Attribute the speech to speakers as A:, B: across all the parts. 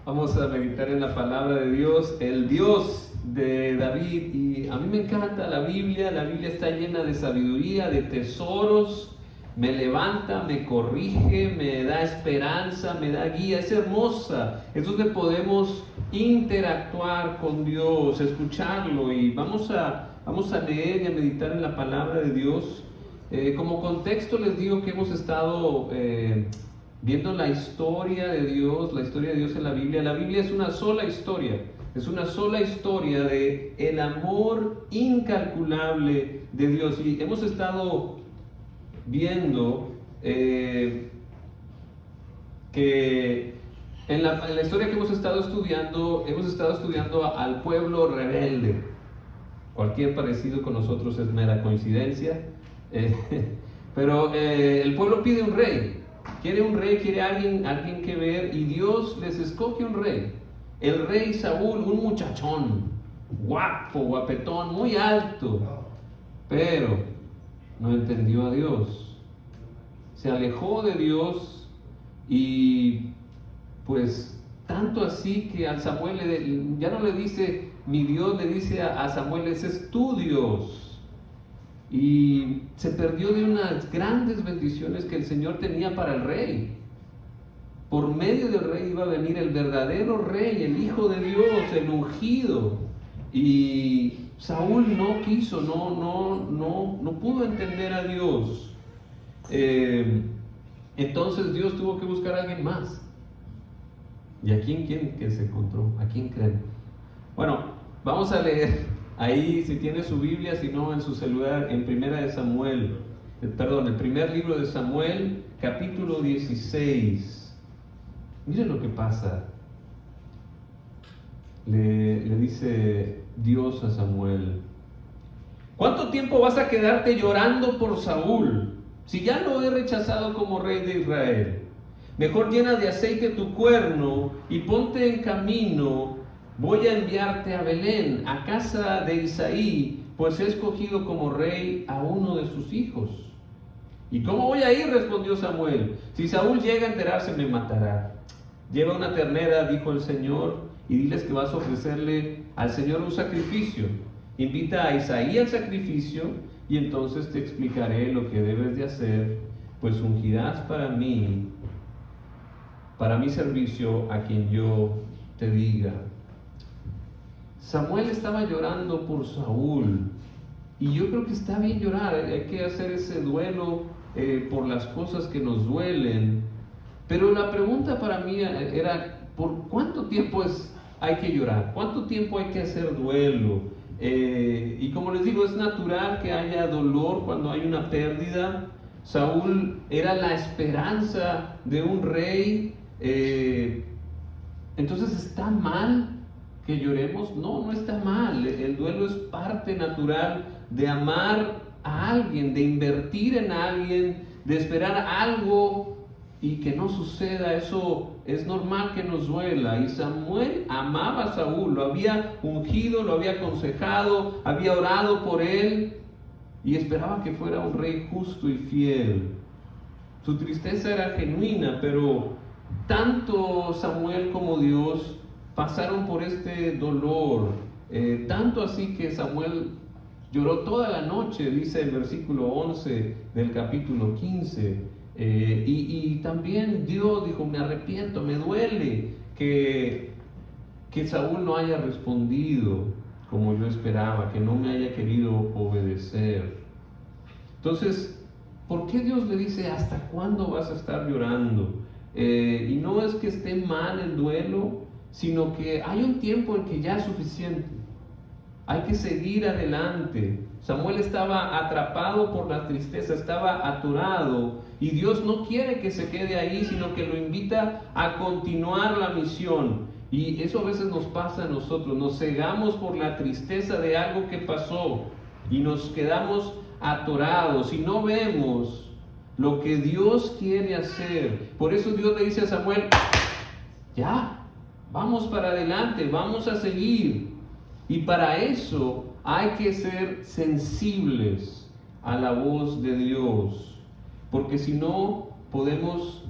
A: Vamos a meditar en la palabra de Dios, el Dios de David. Y a mí me encanta la Biblia está llena de sabiduría, de tesoros, me levanta, me corrige, me da esperanza, me da guía, es hermosa. Es donde podemos interactuar con Dios, escucharlo, y vamos a leer y a meditar en la palabra de Dios. Como contexto les digo que hemos estado viendo la historia de Dios en la Biblia. La Biblia es una sola historia de el amor incalculable de Dios. Y hemos estado viendo que en la historia que hemos estado estudiando al pueblo rebelde. Cualquier parecido con nosotros es mera coincidencia. Pero el pueblo pide un rey. Quiere alguien que ver, y Dios les escoge un rey. El rey Saúl, un muchachón, guapetón, muy alto, pero no entendió a Dios. Se alejó de Dios, y pues tanto así que al Samuel ya no le dice mi Dios, le dice a Samuel, ese es tu Dios. Y se perdió de unas grandes bendiciones que el Señor tenía para el rey. Por medio del rey iba a venir el verdadero rey, el Hijo de Dios, el ungido. Y Saúl no quiso, no pudo entender a Dios. Entonces Dios tuvo que buscar a alguien más. ¿Y a quién que se encontró? ¿A quién creen? Bueno, vamos a leer ahí, si tiene su Biblia, si no en su celular, en el primer libro de Samuel, capítulo 16. Miren lo que pasa. Le dice Dios a Samuel: ¿cuánto tiempo vas a quedarte llorando por Saúl, si ya lo he rechazado como rey de Israel? Mejor llena de aceite tu cuerno y ponte en camino. Voy a enviarte a Belén, a casa de Isaí, pues he escogido como rey a uno de sus hijos. ¿Y cómo voy a ir?, respondió Samuel. Si Saúl llega a enterarse, me matará. Lleva una ternera, dijo el Señor, y diles que vas a ofrecerle al Señor un sacrificio. Invita a Isaí al sacrificio, y entonces te explicaré lo que debes de hacer, pues ungirás para mi servicio a quien yo te diga. Samuel estaba llorando por Saúl, y yo creo que está bien llorar. Hay que hacer ese duelo por las cosas que nos duelen. Pero la pregunta para mí era: ¿por cuánto tiempo hay que llorar? ¿Cuánto tiempo hay que hacer duelo? Y como les digo, es natural que haya dolor cuando hay una pérdida. Saúl era la esperanza de un rey. Entonces, ¿está mal que lloremos? No está mal. El duelo es parte natural de amar a alguien, de invertir en alguien, de esperar algo y que no suceda. Eso es normal que nos duela. Y Samuel amaba a Saúl, lo había ungido, lo había aconsejado, había orado por él y esperaba que fuera un rey justo y fiel. Su tristeza era genuina, pero tanto Samuel como Dios pasaron por este dolor, tanto así que Samuel lloró toda la noche, dice el versículo 11 del capítulo 15, y también Dios dijo: me arrepiento, me duele que Saúl no haya respondido como yo esperaba, que no me haya querido obedecer. Entonces, ¿por qué Dios le dice hasta cuándo vas a estar llorando? Y no es que esté mal el duelo, sino que hay un tiempo en que ya es suficiente. Hay que seguir adelante. Samuel estaba atrapado por la tristeza, estaba atorado, y Dios no quiere que se quede ahí, sino que lo invita a continuar la misión. Y eso a veces nos pasa a nosotros, nos cegamos por la tristeza de algo que pasó y nos quedamos atorados y no vemos lo que Dios quiere hacer. Por eso Dios le dice a Samuel: ya, vamos para adelante, vamos a seguir. Y para eso hay que ser sensibles a la voz de Dios, porque si no podemos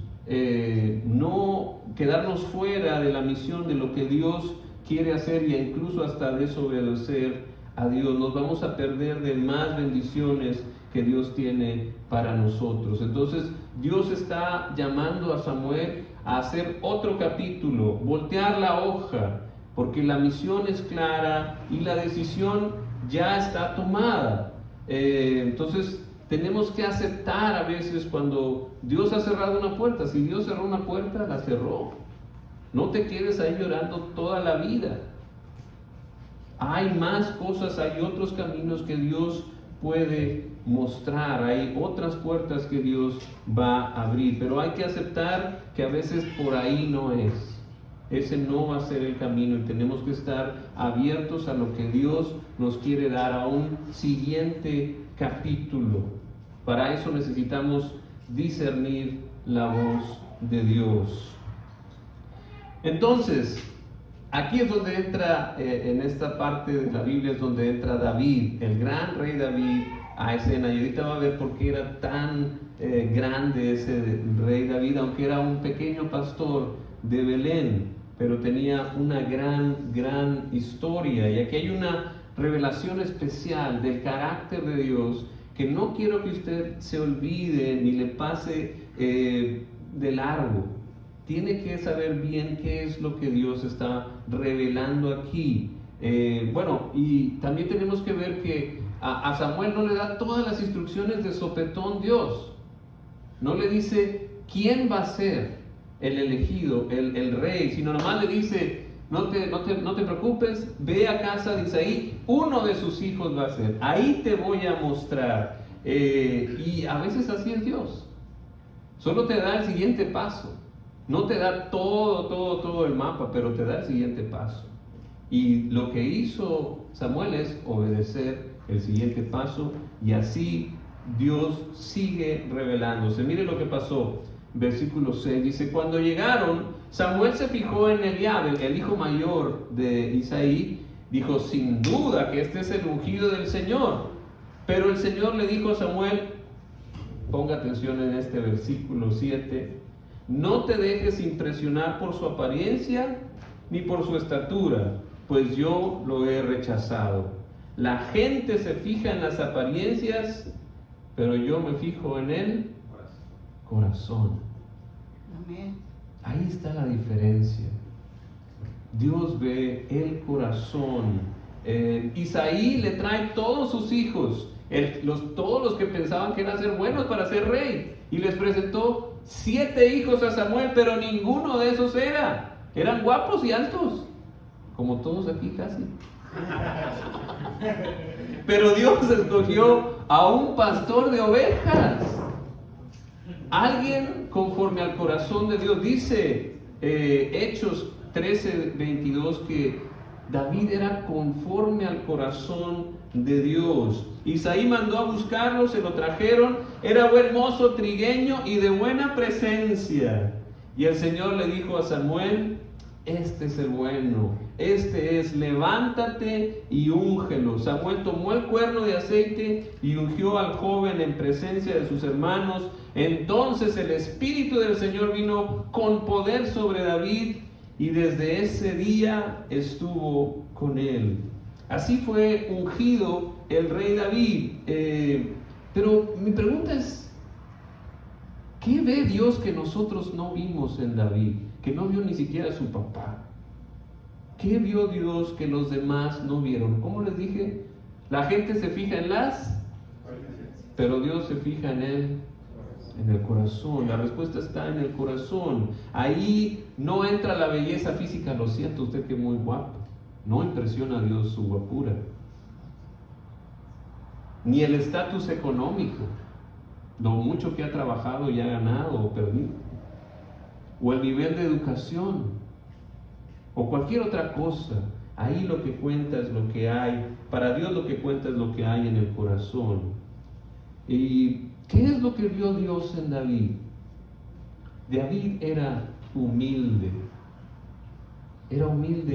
A: no quedarnos fuera de la misión de lo que Dios quiere hacer e incluso hasta desobedecer a Dios. Nos vamos a perder de más bendiciones que Dios tiene para nosotros. Entonces Dios está llamando a Samuel a hacer otro capítulo, voltear la hoja, porque la misión es clara y la decisión ya está tomada. Entonces tenemos que aceptar a veces cuando Dios ha cerrado una puerta. Si Dios cerró una puerta, la cerró. No te quedes ahí llorando toda la vida. Hay más cosas, hay otros caminos que Dios puede mostrar, hay otras puertas que Dios va a abrir, pero hay que aceptar que a veces por ahí no es. Ese no va a ser el camino y tenemos que estar abiertos a lo que Dios nos quiere dar, a un siguiente capítulo. Para eso necesitamos discernir la voz de Dios. Entonces, aquí es donde entra, en esta parte de la Biblia es donde entra David, el gran rey David, a escena. Y ahorita va a ver por qué era tan grande ese rey David, aunque era un pequeño pastor de Belén, pero tenía una gran historia. Y aquí hay una revelación especial del carácter de Dios que no quiero que usted se olvide ni le pase de largo. Tiene que saber bien qué es lo que Dios está revelando aquí. Bueno, y también tenemos que ver que a Samuel no le da todas las instrucciones de sopetón Dios. No le dice quién va a ser el elegido, el rey, sino nomás le dice, no te preocupes, ve a casa de Isaí, uno de sus hijos va a ser. Ahí te voy a mostrar. Y a veces así es Dios. Solo te da el siguiente paso. No te da todo el mapa, pero te da el siguiente paso. Y lo que hizo Samuel es obedecer el siguiente paso, y así Dios sigue revelándose. Mire lo que pasó. Versículo 6 dice: cuando llegaron, Samuel se fijó en Eliab, el hijo mayor de Isaí. Dijo: sin duda que este es el ungido del Señor. Pero el Señor le dijo a Samuel, ponga atención en este versículo 7, no te dejes impresionar por su apariencia ni por su estatura, pues yo lo he rechazado. La gente se fija en las apariencias, pero yo me fijo en el corazón.
B: Amén.
A: Ahí está la diferencia. Dios ve el corazón. Isaí le trae todos sus hijos, todos los que pensaban que eran ser buenos para ser rey, y les presentó 7 hijos a Samuel, pero ninguno de esos eran guapos y altos, como todos aquí casi. Pero Dios escogió a un pastor de ovejas, alguien conforme al corazón de Dios. Dice Hechos 13:22 que David era conforme al corazón de Dios. Isaí mandó a buscarlo, se lo trajeron, era buen mozo, trigueño y de buena presencia. Y el Señor le dijo a Samuel: este es el bueno, este es, levántate y úngelo. Samuel tomó el cuerno de aceite y ungió al joven en presencia de sus hermanos. Entonces el Espíritu del Señor vino con poder sobre David, y desde ese día estuvo con él. Así fue ungido el rey David. Pero mi pregunta es, ¿qué ve Dios que nosotros no vimos en David? Que no vio ni siquiera su papá. ¿Qué vio Dios que los demás no vieron? Como les dije, la gente se fija en pero Dios se fija en él. En el corazón, la respuesta está en el corazón. Ahí no entra la belleza física. Lo siento, usted que es muy guapo. No impresiona a Dios su guapura. Ni el estatus económico, lo mucho que ha trabajado y ha ganado o perdido. O el nivel de educación. O cualquier otra cosa. Ahí lo que cuenta es lo que hay. Para Dios lo que cuenta es lo que hay en el corazón. Y ¿qué es lo que vio Dios en David? David era humilde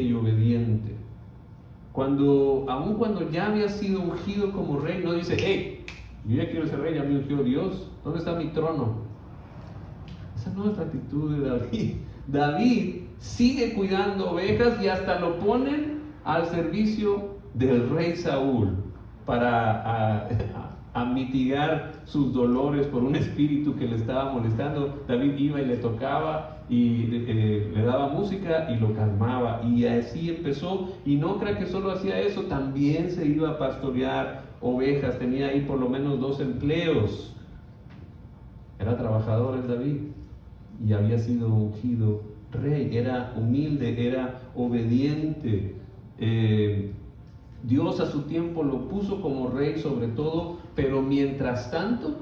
A: y obediente. Aun cuando ya había sido ungido como rey, no dice: hey, yo ya quiero ser rey, ya me ungió Dios, ¿dónde está mi trono? Esa no es la actitud de David. David sigue cuidando ovejas y hasta lo ponen al servicio del rey Saúl para a mitigar sus dolores por un espíritu que le estaba molestando. David iba y le tocaba y le daba música y lo calmaba, y así empezó. Y no crea que solo hacía eso, también se iba a pastorear ovejas, tenía ahí por lo menos 2 empleos. Era trabajador el David y había sido ungido rey, era humilde, era obediente. Dios a su tiempo lo puso como rey sobre todo, pero mientras tanto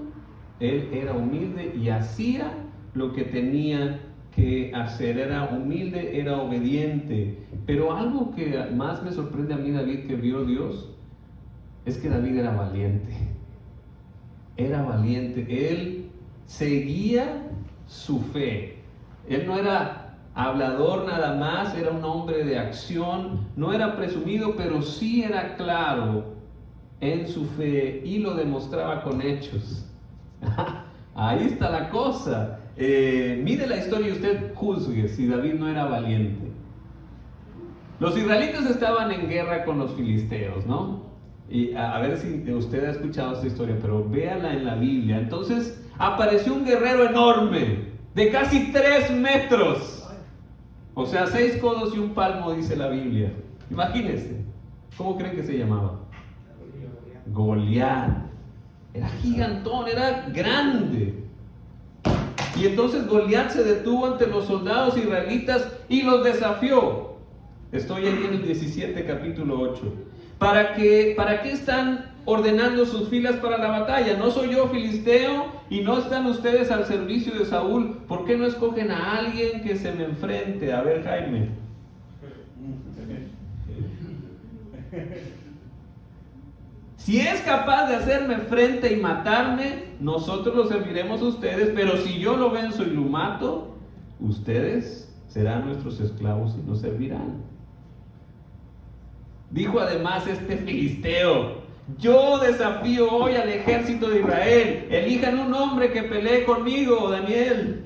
A: él era humilde y hacía lo que tenía que hacer. Era humilde, era obediente. Pero algo que más me sorprende a mí, David, que vio Dios, es que David era valiente. Era valiente. Él seguía su fe. Él no era hablador nada más, era un hombre de acción. No era presumido, pero sí era claro en su fe y lo demostraba con hechos. Ahí está la cosa. Mire la historia y usted juzgue si David no era valiente. Los israelitas estaban en guerra con los filisteos, ¿no? Y a ver si usted ha escuchado esta historia, pero véala en la Biblia. Entonces apareció un guerrero enorme, de casi 3 metros. O sea, 6 codos y un palmo, dice la Biblia. Imagínense. ¿Cómo creen que se llamaba? Goliat. Era gigantón, era grande. Y entonces Goliat se detuvo ante los soldados israelitas y los desafió. Estoy ahí en el 17, capítulo 8. ¿Para qué están ordenando sus filas para la batalla? ¿No soy yo filisteo y no están ustedes al servicio de Saúl? ¿Por qué no escogen a alguien que se me enfrente? A ver, Jaime. Si es capaz de hacerme frente y matarme, nosotros lo serviremos a ustedes, pero si yo lo venzo y lo mato, ustedes serán nuestros esclavos y nos servirán. Dijo además este filisteo: yo desafío hoy al ejército de Israel, elijan un hombre que pelee conmigo, Daniel.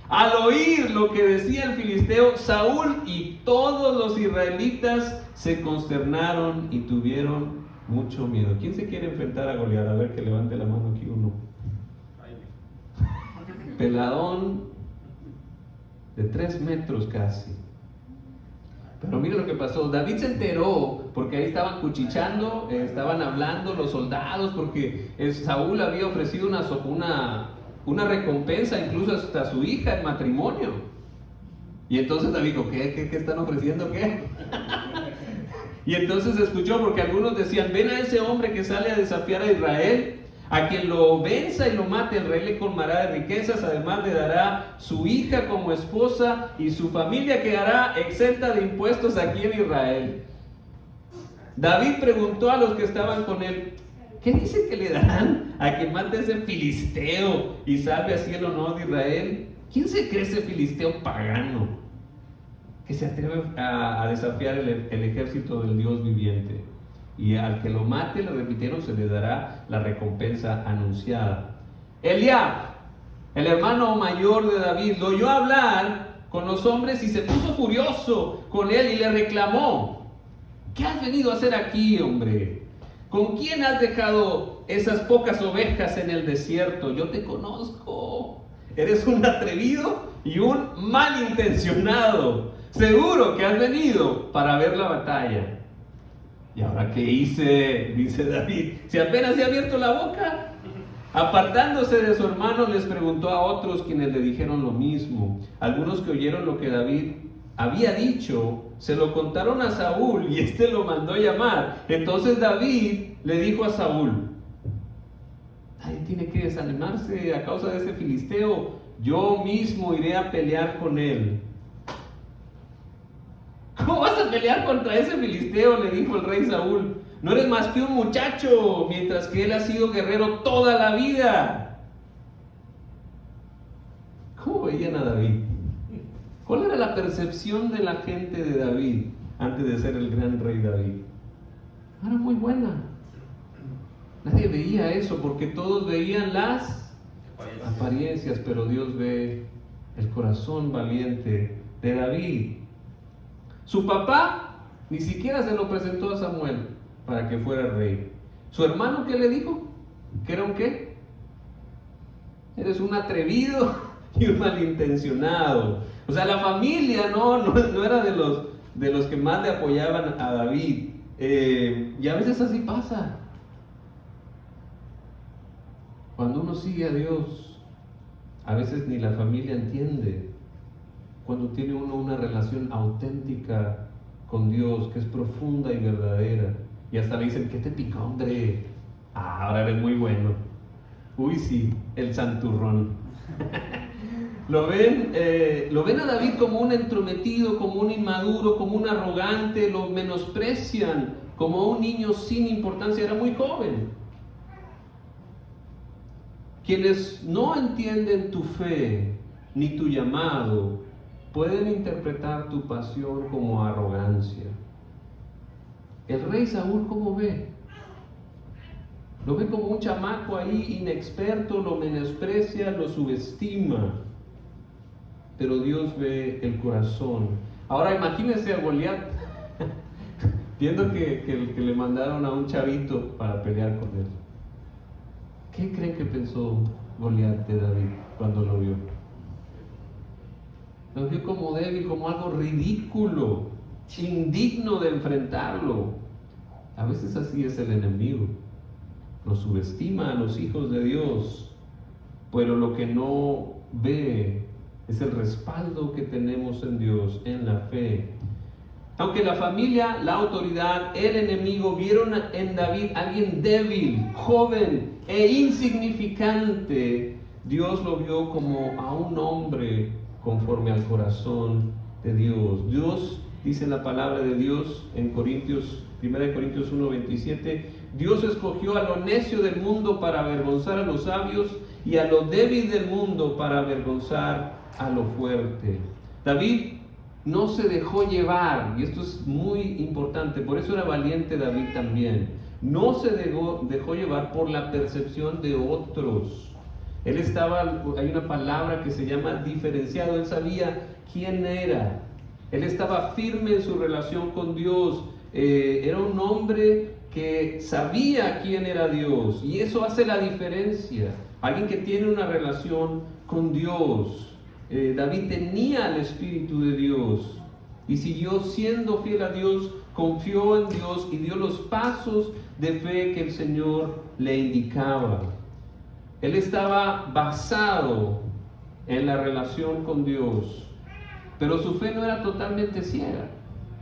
A: Al oír lo que decía el filisteo, Saúl y todos los israelitas se consternaron y tuvieron mucho miedo. ¿Quién se quiere enfrentar a Goliat? A ver, que levante la mano aquí uno. Peladón de 3 metros casi. Pero mire lo que pasó. David se enteró porque ahí estaban cuchicheando, estaban hablando los soldados, porque Saúl había ofrecido una recompensa, incluso hasta a su hija en matrimonio. Y entonces David dijo: ¿qué están ofreciendo? ¿Qué? Y entonces escuchó, porque algunos decían: ven a ese hombre que sale a desafiar a Israel, a quien lo venza y lo mate, el rey le colmará de riquezas, además le dará su hija como esposa y su familia quedará exenta de impuestos aquí en Israel. David preguntó a los que estaban con él: ¿qué dice que le darán a quien mate a ese filisteo y salve así el honor de Israel? ¿Quién se cree ese filisteo pagano que se atreve a desafiar el ejército del Dios viviente? Y al que lo mate, le repitieron, se le dará la recompensa anunciada. Eliab, el hermano mayor de David, lo oyó hablar con los hombres y se puso furioso con él y le reclamó: ¿qué has venido a hacer aquí, hombre? ¿Con quién has dejado esas pocas ovejas en el desierto? Yo te conozco. Eres un atrevido y un malintencionado. Seguro que has venido para ver la batalla. ¿Y ahora qué hice? Dice David. Si apenas se ha abierto la boca. Apartándose de su hermano, les preguntó a otros, quienes le dijeron lo mismo. Algunos que oyeron lo que David había dicho, se lo contaron a Saúl y éste lo mandó llamar. Entonces David le dijo a Saúl: nadie tiene que desanimarse a causa de ese filisteo. Yo mismo iré a pelear con él. ¿Cómo vas a pelear contra ese filisteo?, le dijo el rey Saúl. No eres más que un muchacho, mientras que él ha sido guerrero toda la vida. ¿Cómo veían a David? ¿Cuál era la percepción de la gente de David antes de ser el gran rey David? Era muy buena. Nadie veía eso, porque todos veían las apariencias, pero Dios ve el corazón valiente de David. Su papá ni siquiera se lo presentó a Samuel para que fuera rey. ¿Su hermano qué le dijo? ¿Que era un qué? Eres un atrevido y un malintencionado. O sea, la familia no era de los que más le apoyaban a David. Y a veces así pasa. Cuando uno sigue a Dios, a veces ni la familia entiende. Cuando tiene uno una relación auténtica con Dios, que es profunda y verdadera, y hasta le dicen, ¿qué te pica, hombre? Ahora eres muy bueno. Uy, sí, el santurrón. Lo ven a David como un entrometido, como un inmaduro, como un arrogante, lo menosprecian como un niño sin importancia, era muy joven. Quienes no entienden tu fe ni tu llamado pueden interpretar tu pasión como arrogancia. El rey Saúl, ¿cómo ve? Lo ve como un chamaco ahí inexperto, lo menosprecia, lo subestima. Pero Dios ve el corazón. Ahora imagínense a Goliat viendo que le mandaron a un chavito para pelear con él. ¿Qué creen que pensó Goliat de David cuando lo vio? Lo vio como débil, como algo ridículo, indigno de enfrentarlo. A veces así es el enemigo. Nos subestima a los hijos de Dios, pero lo que no ve es el respaldo que tenemos en Dios, en la fe. Aunque la familia, la autoridad, el enemigo vieron en David a alguien débil, joven e insignificante, Dios lo vio como a un hombre conforme al corazón de Dios. Dios, dice la palabra de Dios en 1 Corintios 1:27, Dios escogió a lo necio del mundo para avergonzar a los sabios y a lo débil del mundo para avergonzar a lo fuerte. David no se dejó llevar, y esto es muy importante, por eso era valiente David también. No se dejó llevar por la percepción de otros. Él hay una palabra que se llama diferenciado, él sabía quién era. Él estaba firme en su relación con Dios. Era un hombre que sabía quién era Dios, y eso hace la diferencia. Alguien que tiene una relación con Dios. David tenía el Espíritu de Dios y siguió siendo fiel a Dios, confió en Dios y dio los pasos de fe que el Señor le indicaba. Él estaba basado en la relación con Dios, pero su fe no era totalmente ciega.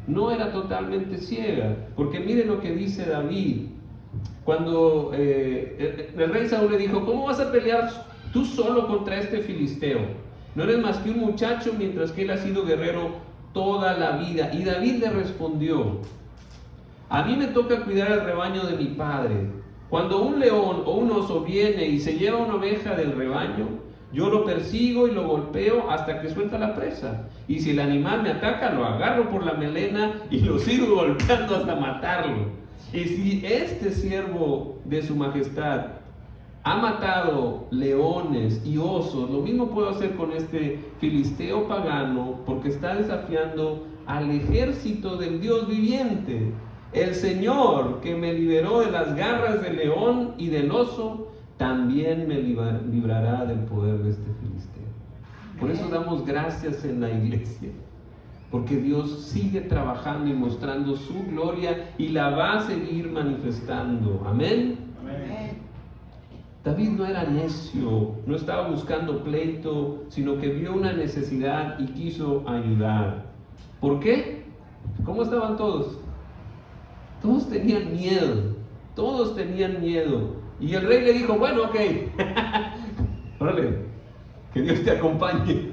A: No era totalmente ciega, porque miren lo que dice David. Cuando el rey Saúl le dijo, ¿cómo vas a pelear tú solo contra este filisteo? No eres más que un muchacho, mientras que él ha sido guerrero toda la vida. Y David le respondió, a mí me toca cuidar el rebaño de mi padre. Cuando un león o un oso viene y se lleva una oveja del rebaño, yo lo persigo y lo golpeo hasta que suelta la presa. Y si el animal me ataca, lo agarro por la melena y lo sigo golpeando hasta matarlo. Y si este siervo de su majestad ha matado leones y osos, lo mismo puedo hacer con este filisteo pagano, porque está desafiando al ejército del Dios viviente. El Señor que me liberó de las garras del león y del oso, también me librará del poder de este filisteo. Por eso damos gracias en la iglesia, porque Dios sigue trabajando y mostrando su gloria y la va a seguir manifestando. Amén. Amén. David no era necio, no estaba buscando pleito, sino que vio una necesidad y quiso ayudar. ¿Por qué? ¿Cómo estaban todos? Todos tenían miedo, todos tenían miedo. Y el rey le dijo, bueno, ok, órale, que Dios te acompañe,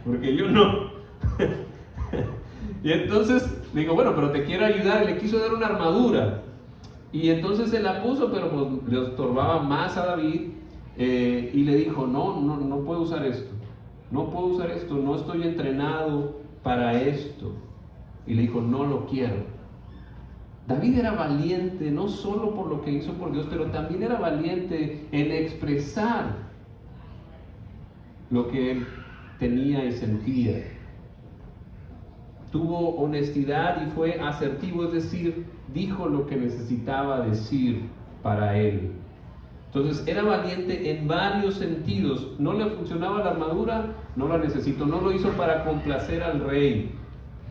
A: porque yo no. Y entonces le digo, bueno, pero te quiero ayudar, y le quiso dar una armadura. Y entonces se la puso, pero pues le estorbaba más a David, y le dijo, no puedo usar esto, no estoy entrenado para esto. Y le dijo, no lo quiero. David era valiente, no solo por lo que hizo por Dios, pero también era valiente en expresar lo que él tenía y sentía. Tuvo honestidad y fue asertivo, es decir, dijo lo que necesitaba decir para él. Entonces era valiente en varios sentidos. No le funcionaba la armadura, no la necesitó. No lo hizo para complacer al rey,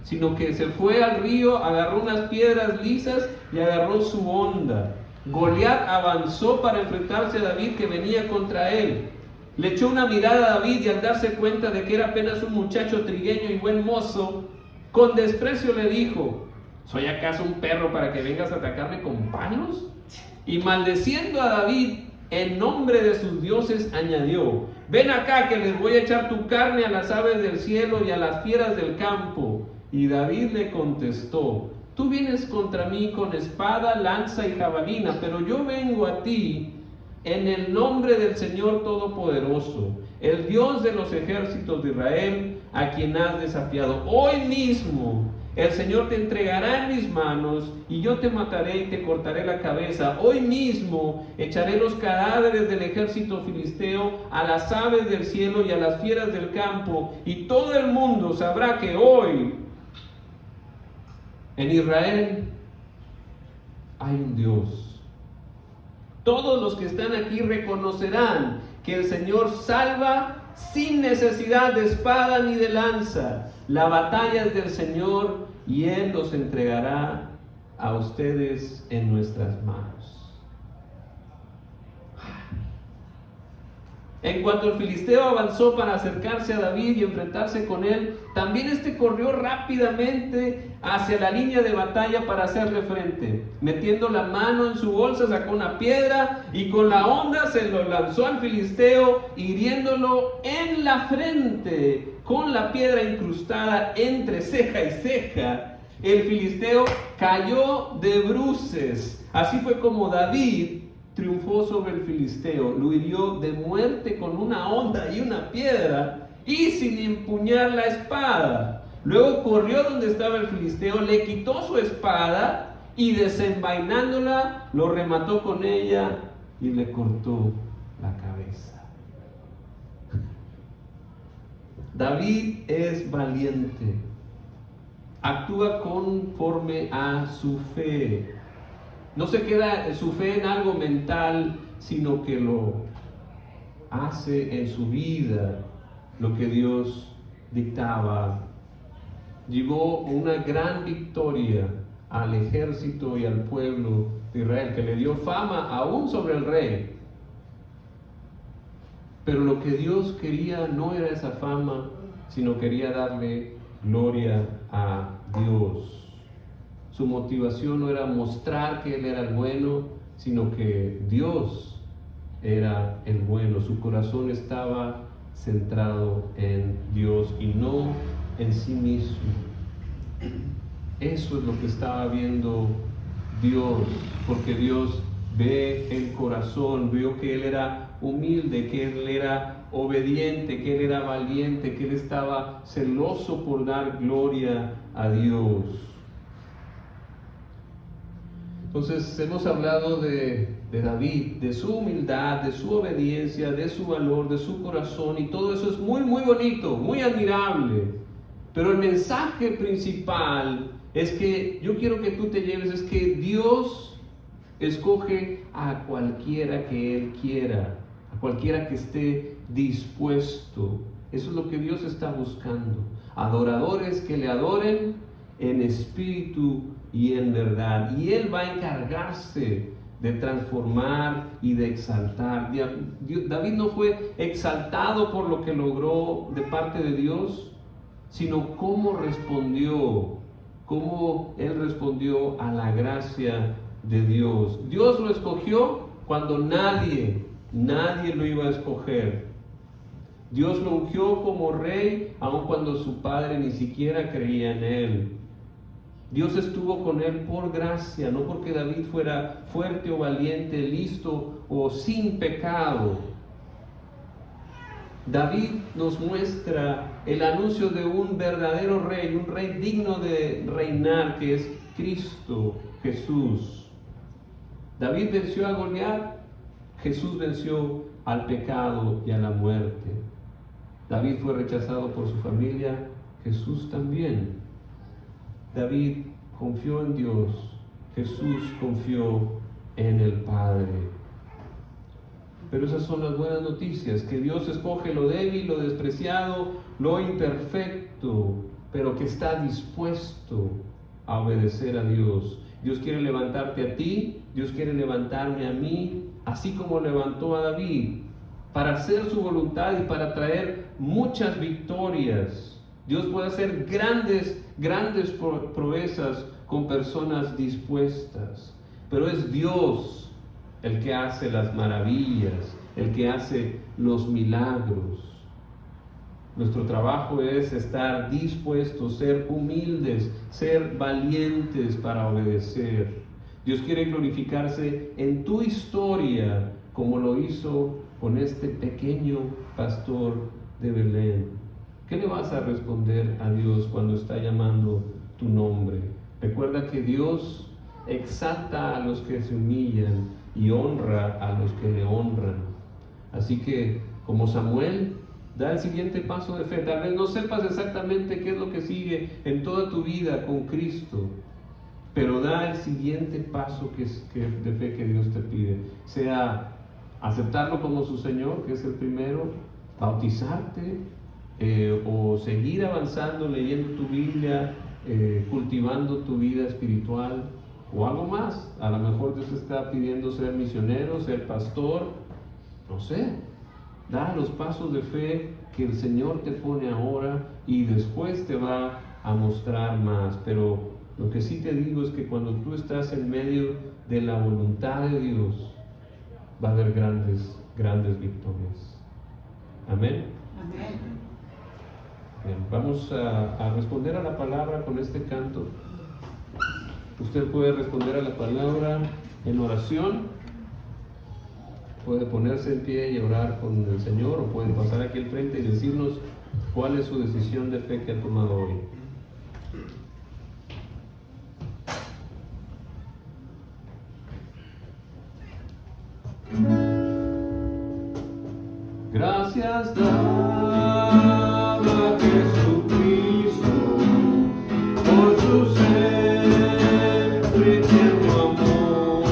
A: sino que se fue al río, agarró unas piedras lisas y agarró su honda. Goliat avanzó para enfrentarse a David, que venía contra él. Le echó una mirada a David y al darse cuenta de que era apenas un muchacho trigueño y buen mozo, con desprecio le dijo: ¿soy acaso un perro para que vengas a atacarme con palos? Y maldeciendo a David en nombre de sus dioses, añadió: ven acá, que les voy a echar tu carne a las aves del cielo y a las fieras del campo. Y David le contestó: tú vienes contra mí con espada, lanza y jabalina, pero yo vengo a ti en el nombre del Señor Todopoderoso, el Dios de los ejércitos de Israel, a quien has desafiado. Hoy mismo el Señor te entregará en mis manos, y yo te mataré y te cortaré la cabeza. Hoy mismo echaré los cadáveres del ejército filisteo a las aves del cielo y a las fieras del campo, y todo el mundo sabrá que hoy en Israel hay un Dios. Todos los que están aquí reconocerán que el Señor salva sin necesidad de espada ni de lanza. La batalla es del Señor y Él los entregará a ustedes en nuestras manos. En cuanto el filisteo avanzó para acercarse a David y enfrentarse con él, también este corrió rápidamente hacia la línea de batalla para hacerle frente. Metiendo la mano en su bolsa, sacó una piedra y con la honda se lo lanzó al filisteo, hiriéndolo en la frente con la piedra incrustada entre ceja y ceja. El filisteo cayó de bruces. Así fue como David triunfó sobre el filisteo. Lo hirió de muerte con una honda y una piedra, y sin empuñar la espada. Luego corrió donde estaba el filisteo, le quitó su espada y desenvainándola lo remató con ella y le cortó la cabeza. David es valiente, actúa conforme a su fe. No se queda su fe en algo mental, sino que lo hace en su vida, lo que Dios dictaba. Llevó una gran victoria al ejército y al pueblo de Israel, que le dio fama aún sobre el rey. Pero lo que Dios quería no era esa fama, sino quería darle gloria a Dios. Su motivación no era mostrar que Él era el bueno, sino que Dios era el bueno. Su corazón estaba centrado en Dios y no en sí mismo. Eso es lo que estaba viendo Dios, porque Dios ve el corazón, vio que Él era humilde, que Él era obediente, que Él era valiente, que Él estaba celoso por dar gloria a Dios. Entonces hemos hablado de David, de su humildad, de su obediencia, de su valor, de su corazón, y todo eso es muy muy bonito, muy admirable. Pero el mensaje principal es que yo quiero que tú te lleves, es que Dios escoge a cualquiera que Él quiera, a cualquiera que esté dispuesto. Eso es lo que Dios está buscando. Adoradores que le adoren en espíritu y en verdad. Y Él va a encargarse de transformar y de exaltar. David no fue exaltado por lo que logró de parte de Dios, sino cómo respondió, cómo él respondió a la gracia de Dios. Dios lo escogió cuando nadie lo iba a escoger. Dios lo ungió como rey, aun cuando su padre ni siquiera creía en él. Dios estuvo con él por gracia, no porque David fuera fuerte o valiente, listo o sin pecado. David nos muestra el anuncio de un verdadero rey, un rey digno de reinar, que es Cristo Jesús. David venció a Goliat, Jesús venció al pecado y a la muerte. David fue rechazado por su familia, Jesús también. David confió en Dios, Jesús confió en el Padre. Pero esas son las buenas noticias, que Dios escoge lo débil, lo despreciado, lo imperfecto, pero que está dispuesto a obedecer a Dios. Dios quiere levantarte a ti, Dios quiere levantarme a mí, así como levantó a David, para hacer su voluntad y para traer muchas victorias. Dios puede hacer grandes proezas con personas dispuestas, pero es Dios el que hace las maravillas, el que hace los milagros. Nuestro trabajo es estar dispuestos, ser humildes, ser valientes para obedecer. Dios quiere glorificarse en tu historia, como lo hizo con este pequeño pastor de Belén. ¿Qué le vas a responder a Dios cuando está llamando tu nombre? Recuerda que Dios exalta a los que se humillan y honra a los que le honran. Así que, como Samuel, da el siguiente paso de fe. Tal vez no sepas exactamente qué es lo que sigue en toda tu vida con Cristo, pero da el siguiente paso de fe que Dios te pide. Sea aceptarlo como su Señor, que es el primero, bautizarte, o seguir avanzando leyendo tu Biblia, cultivando tu vida espiritual, o algo más. A lo mejor Dios te está pidiendo ser misionero, ser pastor, no sé. Da los pasos de fe que el Señor te pone ahora y después te va a mostrar más. Pero lo que sí te digo es que cuando tú estás en medio de la voluntad de Dios, va a haber grandes victorias. Amén.
B: Amén.
A: Bien, vamos a responder a la palabra con este canto. Usted puede responder a la palabra en oración, puede ponerse en pie y orar con el Señor, o puede pasar aquí al frente y decirnos cuál es su decisión de fe que ha tomado hoy. Gracias daba a Jesucristo por su siempre tierno amor.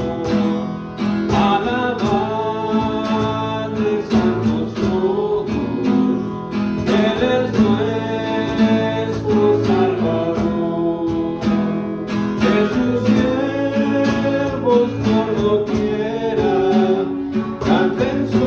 A: Alabadle santos todos, Él es nuestro Salvador. De sus siervos por doquiera canten su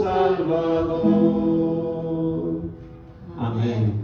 A: Salvador. Amén.